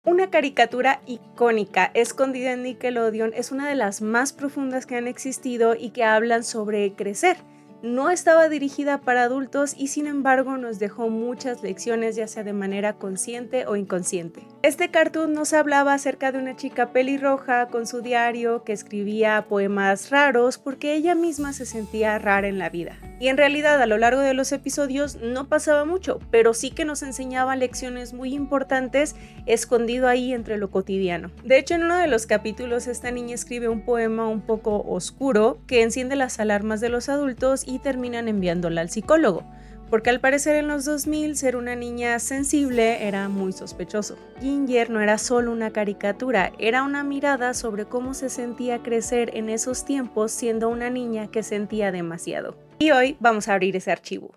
Una caricatura icónica, escondida en Nickelodeon, es una de las más profundas que han existido y que hablan sobre crecer. No estaba dirigida para adultos y sin embargo nos dejó muchas lecciones, ya sea de manera consciente o inconsciente. Este cartoon nos hablaba acerca de una chica pelirroja con su diario que escribía poemas raros porque ella misma se sentía rara en la vida. Y en realidad a lo largo de los episodios no pasaba mucho, pero sí que nos enseñaba lecciones muy importantes escondido ahí entre lo cotidiano. De hecho, en uno de los capítulos esta niña escribe un poema un poco oscuro que enciende las alarmas de los adultos y terminan enviándola al psicólogo, porque al parecer en los 2000 ser una niña sensible era muy sospechoso. Ginger no era solo una caricatura, era una mirada sobre cómo se sentía crecer en esos tiempos siendo una niña que sentía demasiado. Y hoy vamos a abrir ese archivo.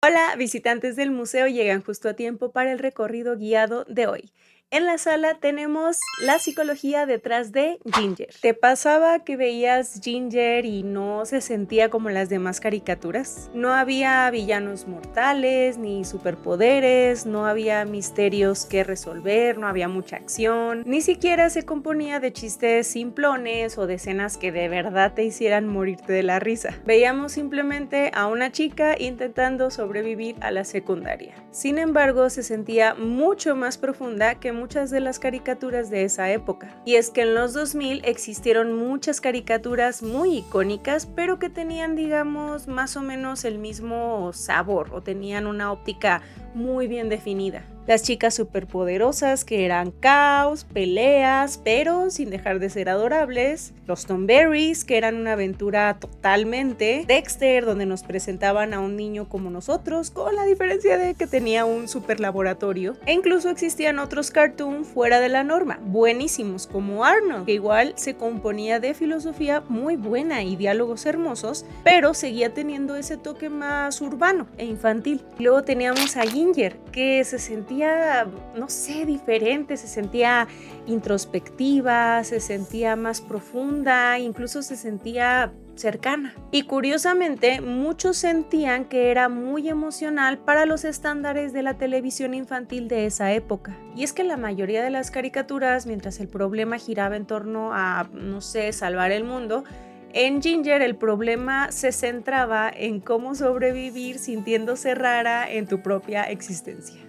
Hola, visitantes del museo, llegan justo a tiempo para el recorrido guiado de hoy. En la sala tenemos la psicología detrás de Ginger. ¿Te pasaba que veías Ginger y no se sentía como las demás caricaturas? No había villanos mortales, ni superpoderes, no había misterios que resolver, no había mucha acción, ni siquiera se componía de chistes simplones o de escenas que de verdad te hicieran morirte de la risa. Veíamos simplemente a una chica intentando sobrevivir a la secundaria. Sin embargo, se sentía mucho más profunda que muchas de las caricaturas de esa época. Y es que en los 2000 existieron muchas caricaturas muy icónicas, pero que tenían, digamos, más o menos el mismo sabor o tenían una óptica muy bien definida. Las chicas superpoderosas que eran caos, peleas, pero sin dejar de ser adorables. Los Thornberrys que eran una aventura totalmente. Dexter, donde nos presentaban a un niño como nosotros, con la diferencia de que tenía un super laboratorio. E incluso existían otros cartoons fuera de la norma, buenísimos, como Arnold, que igual se componía de filosofía muy buena y diálogos hermosos, pero seguía teniendo ese toque más urbano e infantil. Luego teníamos a Ginger, que se sentía, no sé, diferente, se sentía introspectiva, se sentía más profunda, incluso se sentía cercana. Y curiosamente, muchos sentían que era muy emocional para los estándares de la televisión infantil de esa época. Y es que la mayoría de las caricaturas, mientras el problema giraba en torno a, no sé, salvar el mundo, en Ginger el problema se centraba en cómo sobrevivir sintiéndose rara en tu propia existencia.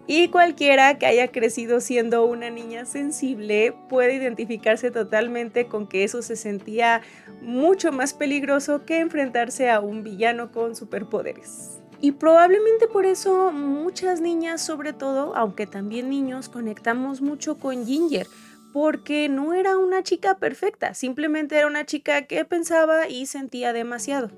Y cualquiera que haya crecido siendo una niña sensible puede identificarse totalmente con que eso se sentía mucho más peligroso que enfrentarse a un villano con superpoderes. Y probablemente por eso muchas niñas, sobre todo, aunque también niños, conectamos mucho con Ginger, porque no era una chica perfecta, simplemente era una chica que pensaba y sentía demasiado.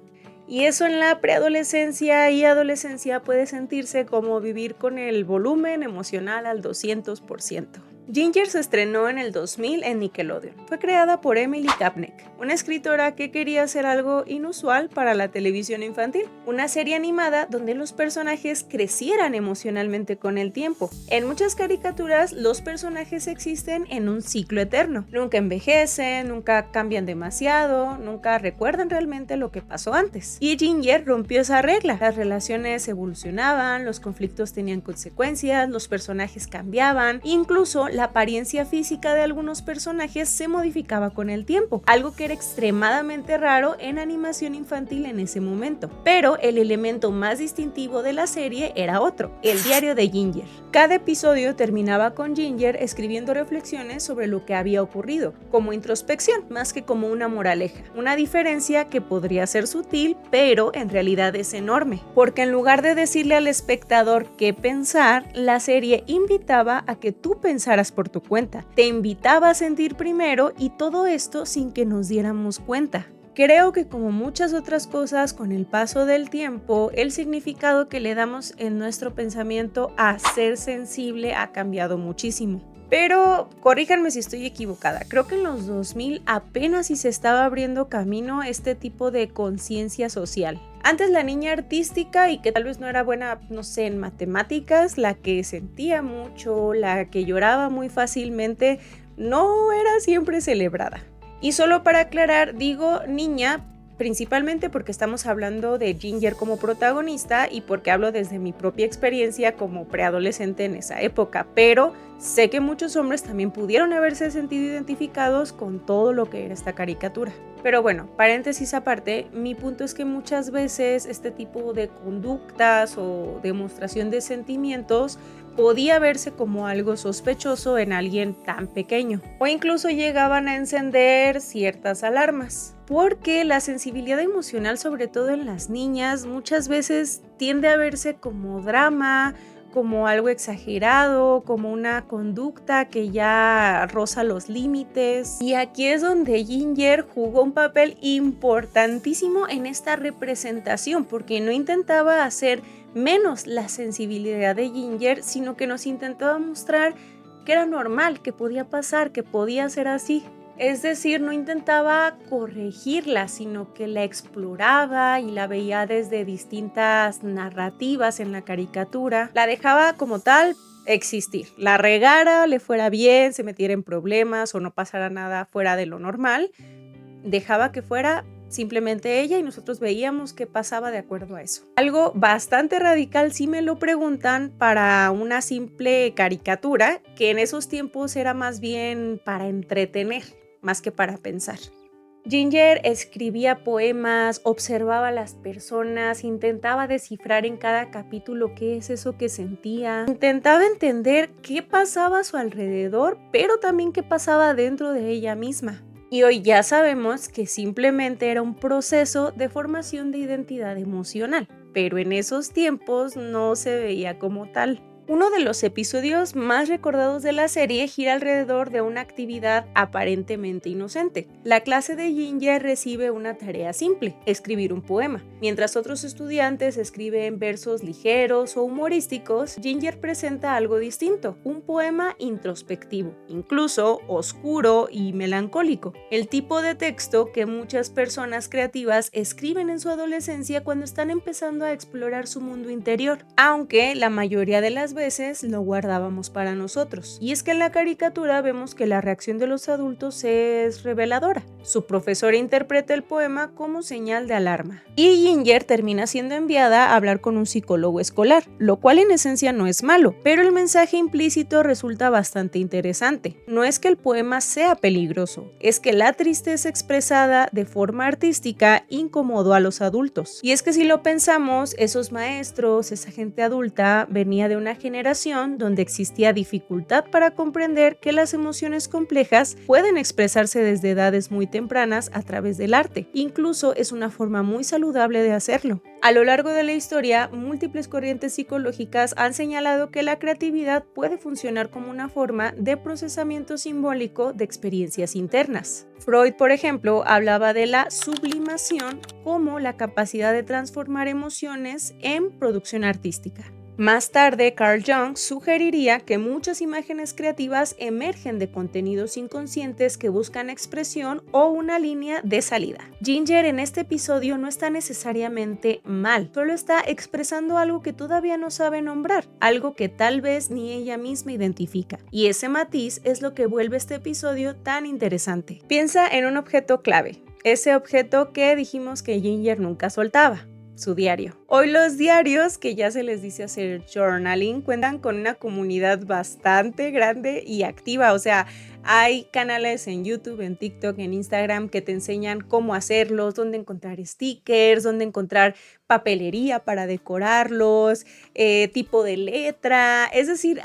Y eso en la preadolescencia y adolescencia puede sentirse como vivir con el volumen emocional al 200%. Ginger se estrenó en el 2000 en Nickelodeon. Fue creada por Emily Kapnek, una escritora que quería hacer algo inusual para la televisión infantil, una serie animada donde los personajes crecieran emocionalmente con el tiempo. En muchas caricaturas los personajes existen en un ciclo eterno, nunca envejecen, nunca cambian demasiado, nunca recuerdan realmente lo que pasó antes. Y Ginger rompió esa regla, las relaciones evolucionaban, los conflictos tenían consecuencias, los personajes cambiaban, incluso la apariencia física de algunos personajes se modificaba con el tiempo, algo que era extremadamente raro en animación infantil en ese momento. Pero el elemento más distintivo de la serie era otro, el diario de Ginger. Cada episodio terminaba con Ginger escribiendo reflexiones sobre lo que había ocurrido, como introspección, más que como una moraleja. Una diferencia que podría ser sutil, pero en realidad es enorme, porque en lugar de decirle al espectador qué pensar, la serie invitaba a que tú pensaras por tu cuenta, te invitaba a sentir primero y todo esto sin que nos diéramos cuenta. Creo que como muchas otras cosas, con el paso del tiempo, el significado que le damos en nuestro pensamiento a ser sensible ha cambiado muchísimo. Pero corríjanme si estoy equivocada, creo que en los 2000 apenas si se estaba abriendo camino este tipo de conciencia social. Antes la niña artística y que tal vez no era buena, no sé, en matemáticas, la que sentía mucho, la que lloraba muy fácilmente, no era siempre celebrada. Y solo para aclarar, digo niña principalmente porque estamos hablando de Ginger como protagonista y porque hablo desde mi propia experiencia como preadolescente en esa época, pero sé que muchos hombres también pudieron haberse sentido identificados con todo lo que era esta caricatura. Pero bueno, paréntesis aparte, mi punto es que muchas veces este tipo de conductas o demostración de sentimientos podía verse como algo sospechoso en alguien tan pequeño, o incluso llegaban a encender ciertas alarmas, porque la sensibilidad emocional, sobre todo en las niñas, muchas veces tiende a verse como drama, como algo exagerado, como una conducta que ya roza los límites. Y aquí es donde Ginger jugó un papel importantísimo en esta representación, porque no intentaba hacer menos la sensibilidad de Ginger, sino que nos intentaba mostrar que era normal, que podía pasar, que podía ser así. Es decir, no intentaba corregirla, sino que la exploraba y la veía desde distintas narrativas en la caricatura. La dejaba como tal existir. La regara, le fuera bien, se metiera en problemas o no pasara nada fuera de lo normal. Dejaba que fuera simplemente ella y nosotros veíamos qué pasaba de acuerdo a eso. Algo bastante radical, si me lo preguntan, para una simple caricatura, que en esos tiempos era más bien para entretener, más que para pensar. Ginger escribía poemas, observaba a las personas, intentaba descifrar en cada capítulo qué es eso que sentía, intentaba entender qué pasaba a su alrededor, pero también qué pasaba dentro de ella misma. Y hoy ya sabemos que simplemente era un proceso de formación de identidad emocional, pero en esos tiempos no se veía como tal. Uno de los episodios más recordados de la serie gira alrededor de una actividad aparentemente inocente. La clase de Ginger recibe una tarea simple, escribir un poema. Mientras otros estudiantes escriben versos ligeros o humorísticos, Ginger presenta algo distinto, un poema introspectivo, incluso oscuro y melancólico. El tipo de texto que muchas personas creativas escriben en su adolescencia cuando están empezando a explorar su mundo interior, aunque la mayoría de las veces lo guardábamos para nosotros. Y es que en la caricatura vemos que la reacción de los adultos es reveladora. Su profesora interpreta el poema como señal de alarma. Y Ginger termina siendo enviada a hablar con un psicólogo escolar, lo cual en esencia no es malo, pero el mensaje implícito resulta bastante interesante. No es que el poema sea peligroso, es que la tristeza expresada de forma artística incomodó a los adultos. Y es que si lo pensamos, esos maestros, esa gente adulta, venía de una generación donde existía dificultad para comprender que las emociones complejas pueden expresarse desde edades muy tempranas a través del arte. Incluso es una forma muy saludable de hacerlo. A lo largo de la historia, múltiples corrientes psicológicas han señalado que la creatividad puede funcionar como una forma de procesamiento simbólico de experiencias internas. Freud, por ejemplo, hablaba de la sublimación como la capacidad de transformar emociones en producción artística. Más tarde, Carl Jung sugeriría que muchas imágenes creativas emergen de contenidos inconscientes que buscan expresión o una línea de salida. Ginger en este episodio no está necesariamente mal, solo está expresando algo que todavía no sabe nombrar, algo que tal vez ni ella misma identifica. Y ese matiz es lo que vuelve este episodio tan interesante. Piensa en un objeto clave, ese objeto que dijimos que Ginger nunca soltaba. Su diario. Hoy los diarios, que ya se les dice hacer journaling, cuentan con una comunidad bastante grande y activa, o sea, hay canales en YouTube, en TikTok, en Instagram que te enseñan cómo hacerlos, dónde encontrar stickers, dónde encontrar papelería para decorarlos, tipo de letra, es decir,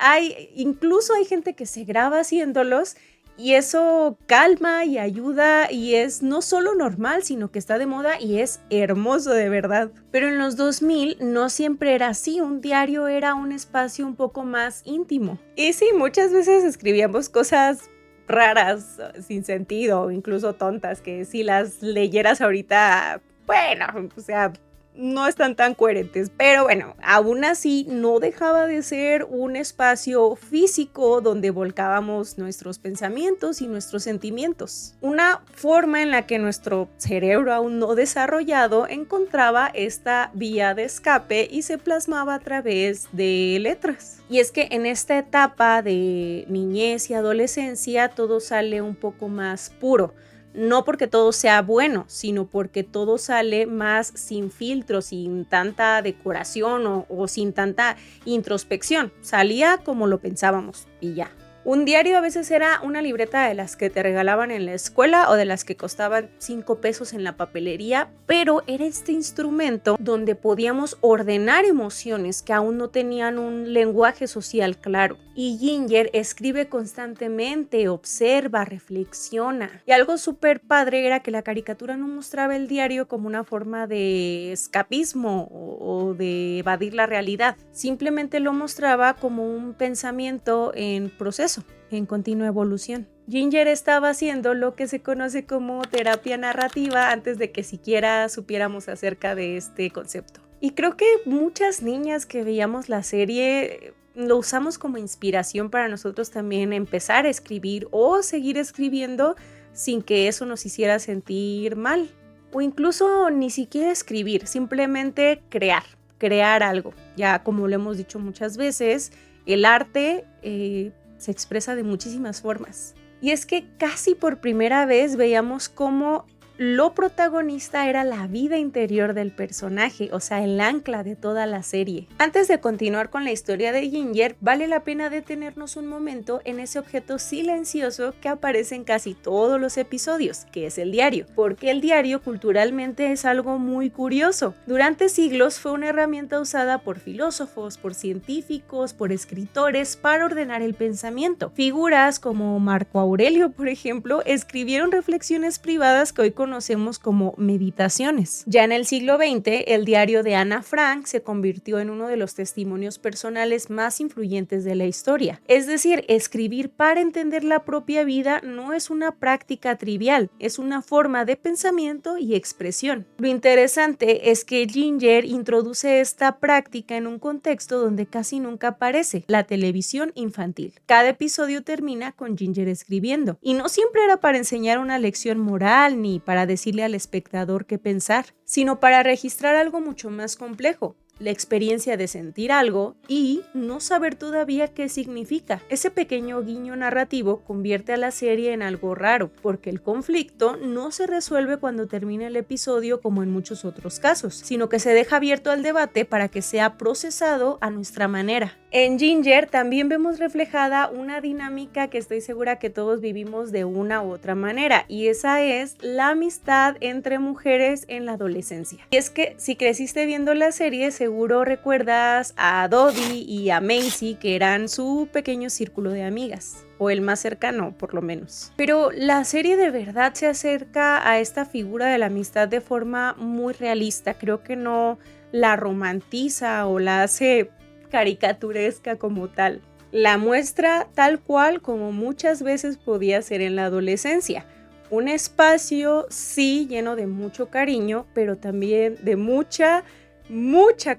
incluso hay gente que se graba haciéndolos. Y eso calma y ayuda y es no solo normal, sino que está de moda y es hermoso de verdad. Pero en los 2000 no siempre era así, un diario era un espacio un poco más íntimo. Y sí, muchas veces escribíamos cosas raras, sin sentido, incluso tontas, que si las leyeras ahorita, bueno, o sea, no están tan coherentes, pero bueno, aún así no dejaba de ser un espacio físico donde volcábamos nuestros pensamientos y nuestros sentimientos. Una forma en la que nuestro cerebro aún no desarrollado encontraba esta vía de escape y se plasmaba a través de letras. Y es que en esta etapa de niñez y adolescencia todo sale un poco más puro. No porque todo sea bueno, sino porque todo sale más sin filtro, sin tanta decoración o sin tanta introspección. Salía como lo pensábamos y ya. Un diario a veces era una libreta de las que te regalaban en la escuela o de las que costaban 5 pesos en la papelería, pero era este instrumento donde podíamos ordenar emociones que aún no tenían un lenguaje social claro. Y Ginger escribe constantemente, observa, reflexiona. Y algo súper padre era que la caricatura no mostraba el diario como una forma de escapismo o de evadir la realidad. Simplemente lo mostraba como un pensamiento en proceso, en continua evolución. Ginger estaba haciendo lo que se conoce como terapia narrativa antes de que siquiera supiéramos acerca de este concepto. Y creo que muchas niñas que veíamos la serie lo usamos como inspiración para nosotros también empezar a escribir o seguir escribiendo sin que eso nos hiciera sentir mal. O incluso ni siquiera escribir, simplemente crear algo. Ya como lo hemos dicho muchas veces, el arte se expresa de muchísimas formas. Y es que casi por primera vez veíamos cómo lo protagonista era la vida interior del personaje, o sea, el ancla de toda la serie. Antes de continuar con la historia de Ginger, vale la pena detenernos un momento en ese objeto silencioso que aparece en casi todos los episodios, que es el diario. Porque el diario culturalmente es algo muy curioso. Durante siglos fue una herramienta usada por filósofos, por científicos, por escritores para ordenar el pensamiento. Figuras como Marco Aurelio, por ejemplo, escribieron reflexiones privadas que hoy conocemos como meditaciones. Ya en el siglo XX, el diario de Ana Frank se convirtió en uno de los testimonios personales más influyentes de la historia. Es decir, escribir para entender la propia vida no es una práctica trivial, es una forma de pensamiento y expresión. Lo interesante es que Ginger introduce esta práctica en un contexto donde casi nunca aparece, la televisión infantil. Cada episodio termina con Ginger escribiendo, y no siempre era para enseñar una lección moral ni para decirle al espectador qué pensar, sino para registrar algo mucho más complejo, la experiencia de sentir algo y no saber todavía qué significa. Ese pequeño guiño narrativo convierte a la serie en algo raro, porque el conflicto no se resuelve cuando termina el episodio como en muchos otros casos, sino que se deja abierto al debate para que sea procesado a nuestra manera. En Ginger también vemos reflejada una dinámica que estoy segura que todos vivimos de una u otra manera, y esa es la amistad entre mujeres en la adolescencia. Y es que si creciste viendo la serie, seguro recuerdas a Dodie y a Macy, que eran su pequeño círculo de amigas, o el más cercano por lo menos. Pero la serie de verdad se acerca a esta figura de la amistad de forma muy realista. Creo que no la romantiza o la hace caricaturesca como tal. La muestra tal cual como muchas veces podía ser en la adolescencia. Un espacio, sí, lleno de mucho cariño, pero también de mucha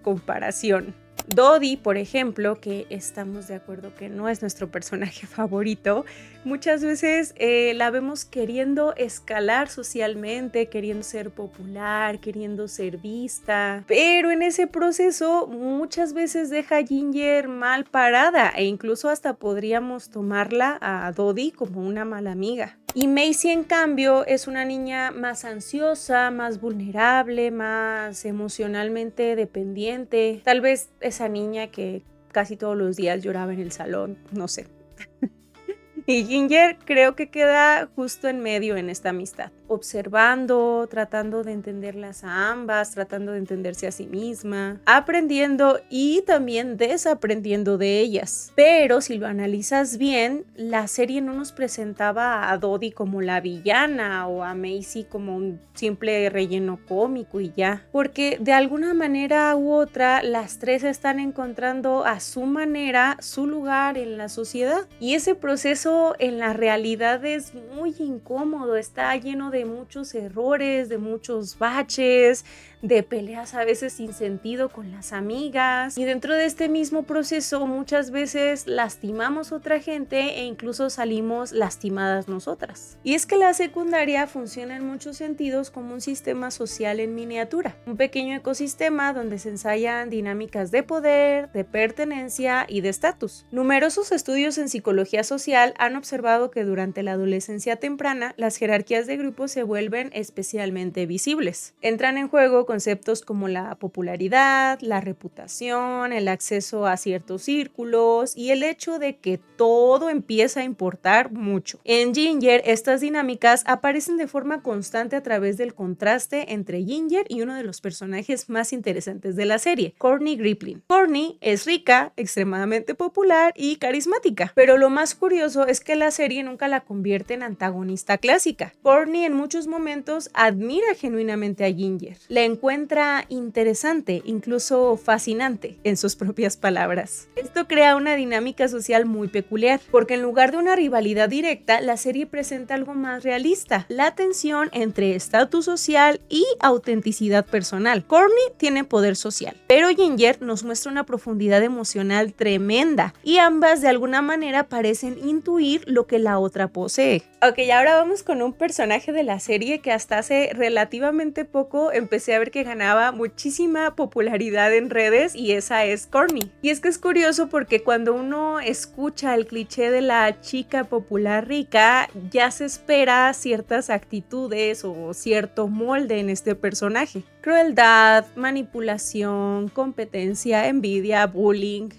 comparación. Dodie, por ejemplo, que estamos de acuerdo que no es nuestro personaje favorito, muchas veces la vemos queriendo escalar socialmente, queriendo ser popular, queriendo ser vista, pero en ese proceso muchas veces deja a Ginger mal parada e incluso hasta podríamos tomarla a Dodie como una mala amiga. Y Macy, en cambio, es una niña más ansiosa, más vulnerable, más emocionalmente dependiente. Tal vez esa niña que casi todos los días lloraba en el salón, no sé. Y Ginger creo que queda justo en medio en esta amistad, observando, tratando de entenderlas a ambas, tratando de entenderse a sí misma, aprendiendo y también desaprendiendo de ellas. Pero si lo analizas bien, la serie no nos presentaba a Dodie como la villana o a Macy como un simple relleno cómico y ya, porque de alguna manera u otra las tres están encontrando a su manera su lugar en la sociedad, y ese proceso en la realidad es muy incómodo, está lleno de muchos errores, de muchos baches, de peleas a veces sin sentido con las amigas, y dentro de este mismo proceso muchas veces lastimamos a otra gente e incluso salimos lastimadas nosotras. Y es que la secundaria funciona en muchos sentidos como un sistema social en miniatura, un pequeño ecosistema donde se ensayan dinámicas de poder, de pertenencia y de estatus. Numerosos estudios en psicología social han observado que durante la adolescencia temprana las jerarquías de grupos tiempo se vuelven especialmente visibles. Entran en juego conceptos como la popularidad, la reputación, el acceso a ciertos círculos y el hecho de que todo empieza a importar mucho. En Ginger, estas dinámicas aparecen de forma constante a través del contraste entre Ginger y uno de los personajes más interesantes de la serie, Courtney Griffin. Courtney es rica, extremadamente popular y carismática, pero lo más curioso es que la serie nunca la convierte en antagonista clásica. Courtney en muchos momentos admira genuinamente a Ginger, la encuentra interesante, incluso fascinante, en sus propias palabras. Esto crea una dinámica social muy peculiar, porque en lugar de una rivalidad directa, la serie presenta algo más realista, la tensión entre estatus social y autenticidad personal. Courtney tiene poder social, pero Ginger nos muestra una profundidad emocional tremenda y ambas de alguna manera parecen intuir lo que la otra posee. Ok, ahora vamos con un personaje de la serie que hasta hace relativamente poco empecé a ver que ganaba muchísima popularidad en redes, y esa es Courtney. Y es que es curioso porque cuando uno escucha el cliché de la chica popular rica, ya se espera ciertas actitudes o cierto molde en este personaje. Crueldad, manipulación, competencia, envidia, bullying.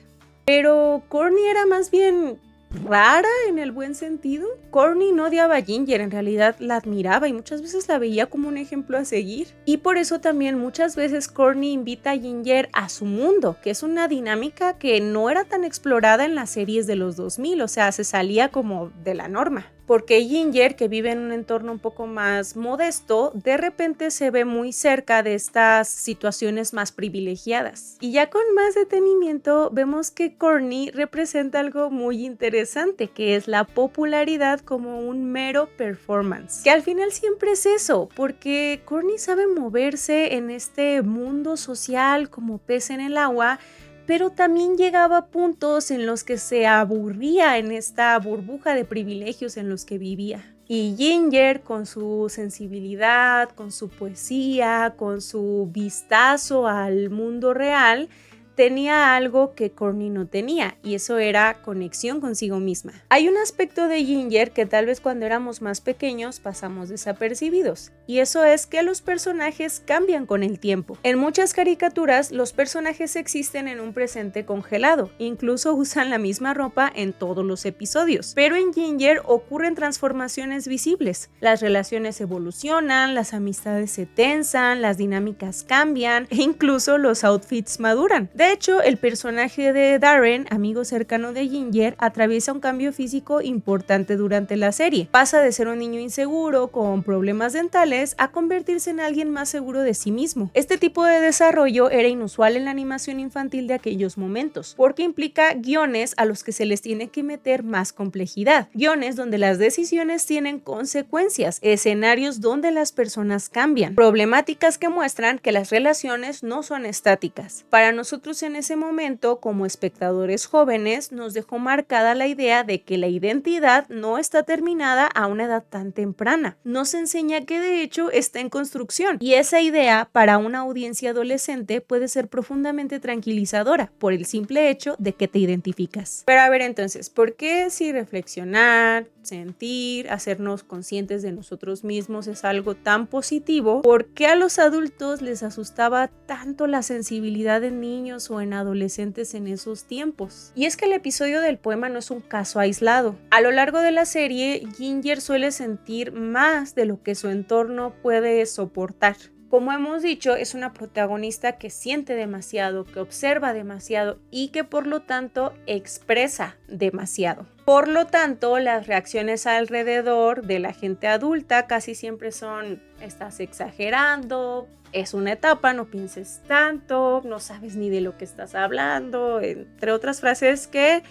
Pero Courtney era más bien rara en el buen sentido. Courtney no odiaba a Ginger, en realidad la admiraba y muchas veces la veía como un ejemplo a seguir. Y por eso también muchas veces Courtney invita a Ginger a su mundo, que es una dinámica que no era tan explorada en las series de los 2000, o sea, se salía como de la norma. Porque Ginger, que vive en un entorno un poco más modesto, de repente se ve muy cerca de estas situaciones más privilegiadas. Y ya con más detenimiento vemos que Courtney representa algo muy interesante, que es la popularidad como un mero performance. Que al final siempre es eso, porque Courtney sabe moverse en este mundo social como pez en el agua, pero también llegaba a puntos en los que se aburría en esta burbuja de privilegios en los que vivía. Y Ginger, con su sensibilidad, con su poesía, con su vistazo al mundo real, tenía algo que Courtney no tenía, y eso era conexión consigo misma. Hay un aspecto de Ginger que tal vez cuando éramos más pequeños pasamos desapercibidos, y eso es que los personajes cambian con el tiempo. En muchas caricaturas los personajes existen en un presente congelado, incluso usan la misma ropa en todos los episodios, pero en Ginger ocurren transformaciones visibles. Las relaciones evolucionan, las amistades se tensan, las dinámicas cambian e incluso los outfits maduran. De hecho, el personaje de Darren, amigo cercano de Ginger, atraviesa un cambio físico importante durante la serie. Pasa de ser un niño inseguro con problemas dentales a convertirse en alguien más seguro de sí mismo. Este tipo de desarrollo era inusual en la animación infantil de aquellos momentos, porque implica guiones a los que se les tiene que meter más complejidad, guiones donde las decisiones tienen consecuencias, escenarios donde las personas cambian, problemáticas que muestran que las relaciones no son estáticas. Para nosotros en ese momento, como espectadores jóvenes, nos dejó marcada la idea de que la identidad no está terminada a una edad tan temprana. Nos enseña que de hecho está en construcción, y esa idea para una audiencia adolescente puede ser profundamente tranquilizadora por el simple hecho de que te identificas. Pero a ver, entonces, ¿por qué si reflexionar, sentir, hacernos conscientes de nosotros mismos es algo tan positivo? ¿Por qué a los adultos les asustaba tanto la sensibilidad en niños o en adolescentes en esos tiempos? Y es que el episodio del poema no es un caso aislado. A lo largo de la serie, Ginger suele sentir más de lo que su entorno puede soportar. Como hemos dicho, es una protagonista que siente demasiado, que observa demasiado y que por lo tanto expresa demasiado. Por lo tanto, las reacciones alrededor de la gente adulta casi siempre son: estás exagerando, es una etapa, no pienses tanto, no sabes ni de lo que estás hablando, entre otras frases que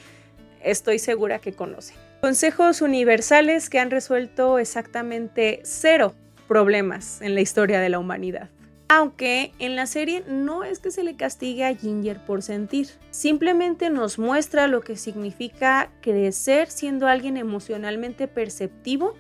estoy segura que conocen. Consejos universales que han resuelto exactamente 0 problemas en la historia de la humanidad. Aunque en la serie no es que se le castigue a Ginger por sentir, simplemente nos muestra lo que significa crecer siendo alguien emocionalmente perceptivo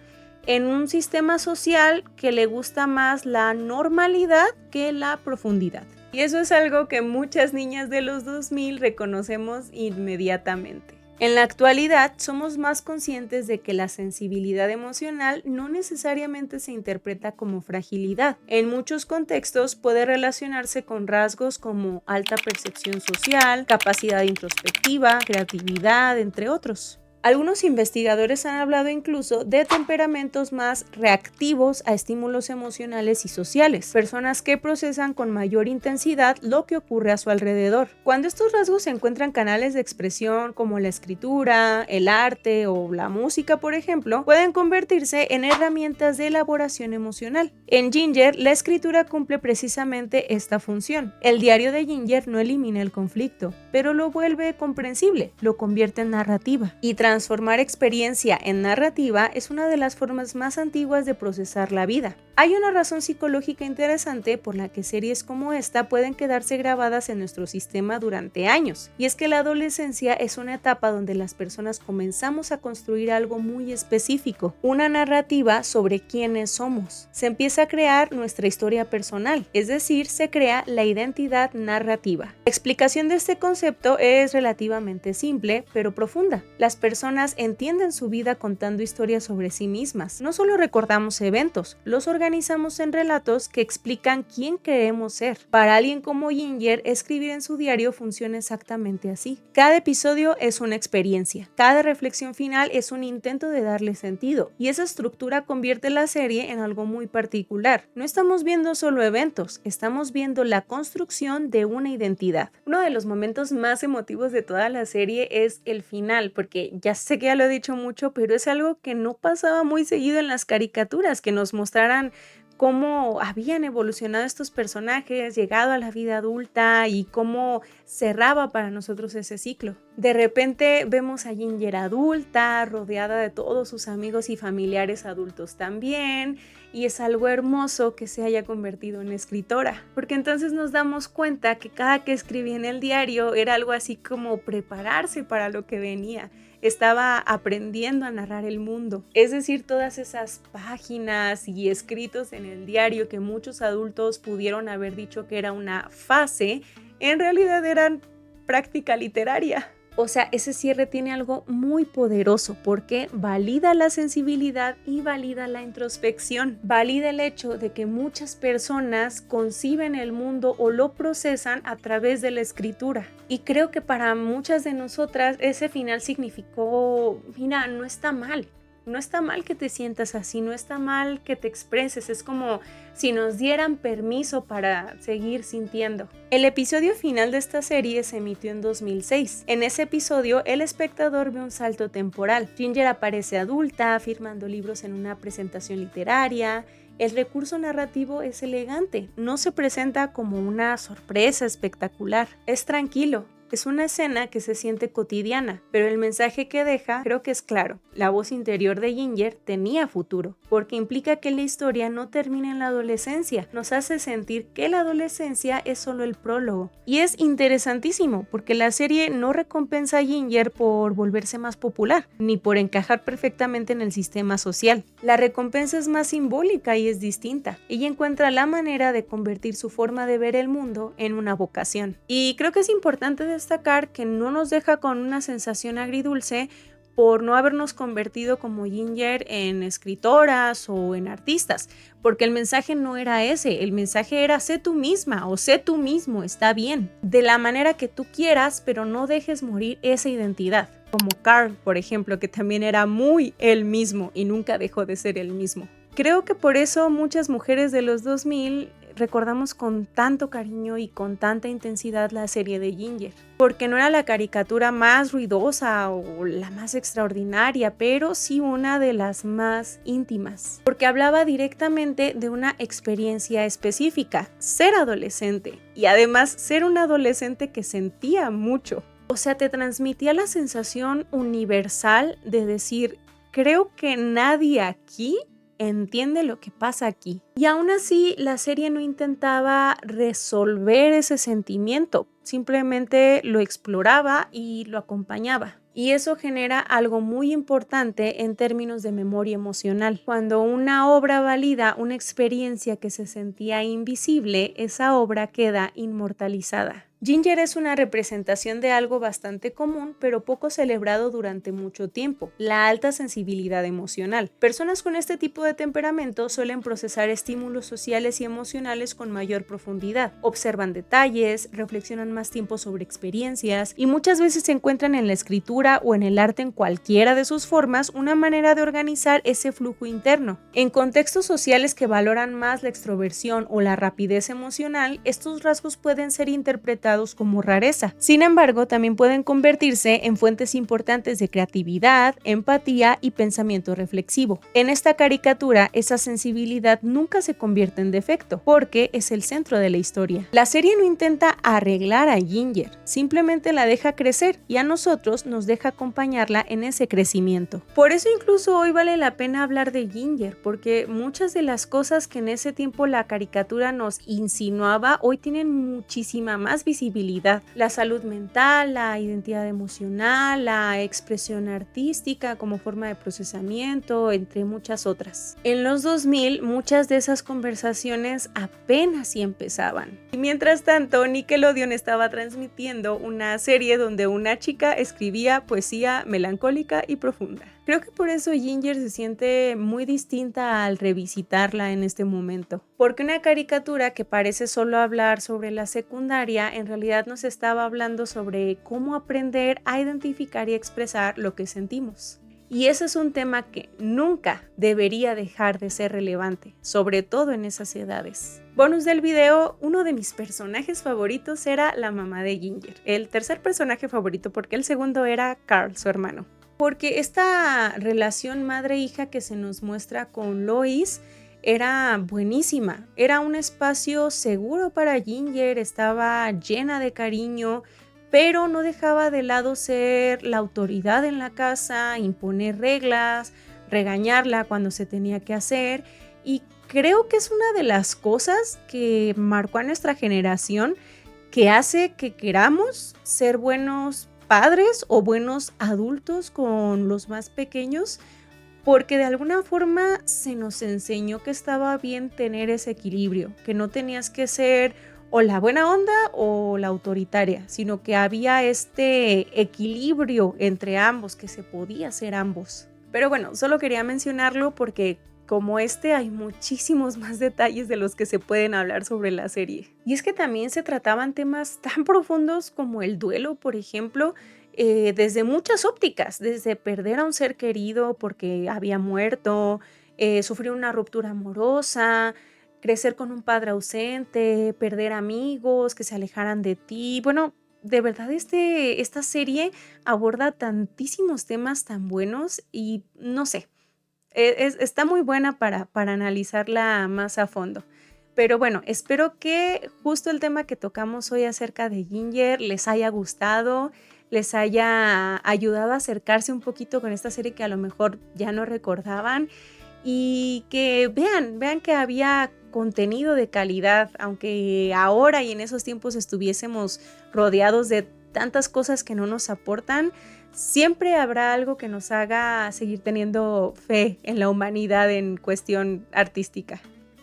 en un sistema social que le gusta más la normalidad que la profundidad. Y eso es algo que muchas niñas de los 2000 reconocemos inmediatamente. En la actualidad, somos más conscientes de que la sensibilidad emocional no necesariamente se interpreta como fragilidad. En muchos contextos puede relacionarse con rasgos como alta percepción social, capacidad introspectiva, creatividad, entre otros. Algunos investigadores han hablado incluso de temperamentos más reactivos a estímulos emocionales y sociales, personas que procesan con mayor intensidad lo que ocurre a su alrededor. Cuando estos rasgos encuentran canales de expresión como la escritura, el arte o la música, por ejemplo, pueden convertirse en herramientas de elaboración emocional. En Ginger, la escritura cumple precisamente esta función. El diario de Ginger no elimina el conflicto, pero lo vuelve comprensible, lo convierte en narrativa. Y transformar experiencia en narrativa es una de las formas más antiguas de procesar la vida. Hay una razón psicológica interesante por la que series como esta pueden quedarse grabadas en nuestro sistema durante años, y es que la adolescencia es una etapa donde las personas comenzamos a construir algo muy específico, una narrativa sobre quiénes somos. Se empieza a crear nuestra historia personal, es decir, se crea la identidad narrativa. La explicación de este concepto es relativamente simple, pero profunda. Las personas entienden su vida contando historias sobre sí mismas. No solo recordamos eventos, los organizamos en relatos que explican quién queremos ser. Para alguien como Ginger, escribir en su diario funciona exactamente así. Cada episodio es una experiencia, cada reflexión final es un intento de darle sentido, y esa estructura convierte la serie en algo muy particular. No estamos viendo solo eventos, estamos viendo la construcción de una identidad. Uno de los momentos más emotivos de toda la serie es el final, porque ya sé que ya lo he dicho mucho, pero es algo que no pasaba muy seguido en las caricaturas, que nos mostraran cómo habían evolucionado estos personajes, llegado a la vida adulta y cómo cerraba para nosotros ese ciclo. De repente vemos a Ginger adulta, rodeada de todos sus amigos y familiares adultos también, y es algo hermoso que se haya convertido en escritora, porque entonces nos damos cuenta que cada que escribía en el diario era algo así como prepararse para lo que venía. Estaba aprendiendo a narrar el mundo, es decir, todas esas páginas y escritos en el diario que muchos adultos pudieron haber dicho que era una fase, en realidad eran práctica literaria. O sea, ese cierre tiene algo muy poderoso porque valida la sensibilidad y valida la introspección. Valida el hecho de que muchas personas conciben el mundo o lo procesan a través de la escritura. Y creo que para muchas de nosotras ese final significó, mira, no está mal. No está mal que te sientas así, no está mal que te expreses, es como si nos dieran permiso para seguir sintiendo. El episodio final de esta serie se emitió en 2006. En ese episodio, el espectador ve un salto temporal. Ginger aparece adulta, firmando libros en una presentación literaria. El recurso narrativo es elegante, no se presenta como una sorpresa espectacular, es tranquilo. Es una escena que se siente cotidiana, pero el mensaje que deja creo que es claro. La voz interior de Ginger tenía futuro, porque implica que la historia no termina en la adolescencia. Nos hace sentir que la adolescencia es solo el prólogo. Y es interesantísimo, porque la serie no recompensa a Ginger por volverse más popular, ni por encajar perfectamente en el sistema social. La recompensa es más simbólica y es distinta. Ella encuentra la manera de convertir su forma de ver el mundo en una vocación. Y creo que es importante destacar que no nos deja con una sensación agridulce por no habernos convertido como Ginger en escritoras o en artistas, porque el mensaje no era ese, el mensaje era sé tú misma o sé tú mismo, está bien, de la manera que tú quieras, pero no dejes morir esa identidad. Como Carl, por ejemplo, que también era muy él mismo y nunca dejó de ser él mismo. Creo que por eso muchas mujeres de los 2000 recordamos con tanto cariño y con tanta intensidad la serie de Ginger, porque no era la caricatura más ruidosa o la más extraordinaria, pero sí una de las más íntimas, porque hablaba directamente de una experiencia específica, ser adolescente, y además ser un adolescente que sentía mucho. O sea, te transmitía la sensación universal de decir, creo que nadie aquí entiende lo que pasa aquí. Y aún así, la serie no intentaba resolver ese sentimiento, simplemente lo exploraba y lo acompañaba. Y eso genera algo muy importante en términos de memoria emocional. Cuando una obra valida una experiencia que se sentía invisible, esa obra queda inmortalizada. Ginger es una representación de algo bastante común, pero poco celebrado durante mucho tiempo: la alta sensibilidad emocional. Personas con este tipo de temperamento suelen procesar estímulos sociales y emocionales con mayor profundidad, observan detalles, reflexionan más tiempo sobre experiencias y muchas veces se encuentran en la escritura o en el arte, en cualquiera de sus formas, una manera de organizar ese flujo interno. En contextos sociales que valoran más la extroversión o la rapidez emocional, estos rasgos pueden ser interpretados como rareza. Sin embargo, también pueden convertirse en fuentes importantes de creatividad, empatía y pensamiento reflexivo. En esta caricatura, esa sensibilidad nunca se convierte en defecto, porque es el centro de la historia. La serie no intenta arreglar a Ginger, simplemente la deja crecer y a nosotros nos deja acompañarla en ese crecimiento. Por eso incluso hoy vale la pena hablar de Ginger, porque muchas de las cosas que en ese tiempo la caricatura nos insinuaba hoy tienen muchísima más visibilidad. La salud mental, la identidad emocional, la expresión artística como forma de procesamiento, entre muchas otras. En los 2000, muchas de esas conversaciones apenas sí empezaban. Y mientras tanto, Nickelodeon estaba transmitiendo una serie donde una chica escribía poesía melancólica y profunda. Creo que por eso Ginger se siente muy distinta al revisitarla en este momento, porque una caricatura que parece solo hablar sobre la secundaria, en realidad nos estaba hablando sobre cómo aprender a identificar y expresar lo que sentimos. Y ese es un tema que nunca debería dejar de ser relevante, sobre todo en esas edades. Bonus del video: uno de mis personajes favoritos era la mamá de Ginger. El tercer personaje favorito, porque el segundo era Carl, su hermano. Porque esta relación madre-hija que se nos muestra con Lois era buenísima. Era un espacio seguro para Ginger, estaba llena de cariño, pero no dejaba de lado ser la autoridad en la casa, imponer reglas, regañarla cuando se tenía que hacer. Y creo que es una de las cosas que marcó a nuestra generación, que hace que queramos ser buenos padres o buenos adultos con los más pequeños, porque de alguna forma se nos enseñó que estaba bien tener ese equilibrio, que no tenías que ser o la buena onda o la autoritaria, sino que había este equilibrio entre ambos, que se podía ser ambos. Pero bueno, solo quería mencionarlo porque como hay muchísimos más detalles de los que se pueden hablar sobre la serie. Y es que también se trataban temas tan profundos como el duelo, por ejemplo, desde muchas ópticas, desde perder a un ser querido porque había muerto, sufrir una ruptura amorosa, crecer con un padre ausente, perder amigos que se alejaran de ti. Bueno, de verdad esta serie aborda tantísimos temas tan buenos y no sé. Está muy buena para analizarla más a fondo. Pero bueno, espero que justo el tema que tocamos hoy acerca de Ginger les haya gustado, les haya ayudado a acercarse un poquito con esta serie que a lo mejor ya no recordaban, y que vean que había contenido de calidad, aunque ahora y en esos tiempos estuviésemos rodeados de tantas cosas que no nos aportan. Siempre habrá algo que nos haga seguir teniendo fe en la humanidad en cuestión artística.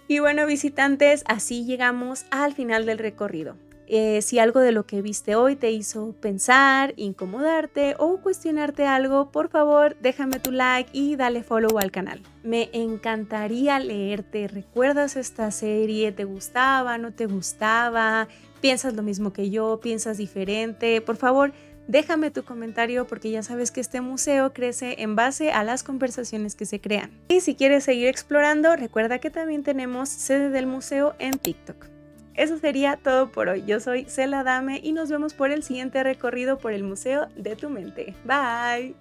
Y bueno, visitantes, así llegamos al final del recorrido. Si algo de lo que viste hoy te hizo pensar, incomodarte o cuestionarte algo, por favor déjame tu like y dale follow al canal. Me encantaría leerte. ¿Recuerdas esta serie? ¿Te gustaba? ¿No te gustaba? ¿Piensas lo mismo que yo? ¿Piensas diferente? Por favor, déjame tu comentario, porque ya sabes que este museo crece en base a las conversaciones que se crean. Y si quieres seguir explorando, recuerda que también tenemos sede del museo en TikTok. Eso sería todo por hoy. Yo soy Cela Dame y nos vemos por el siguiente recorrido por el Museo de tu Mente. Bye.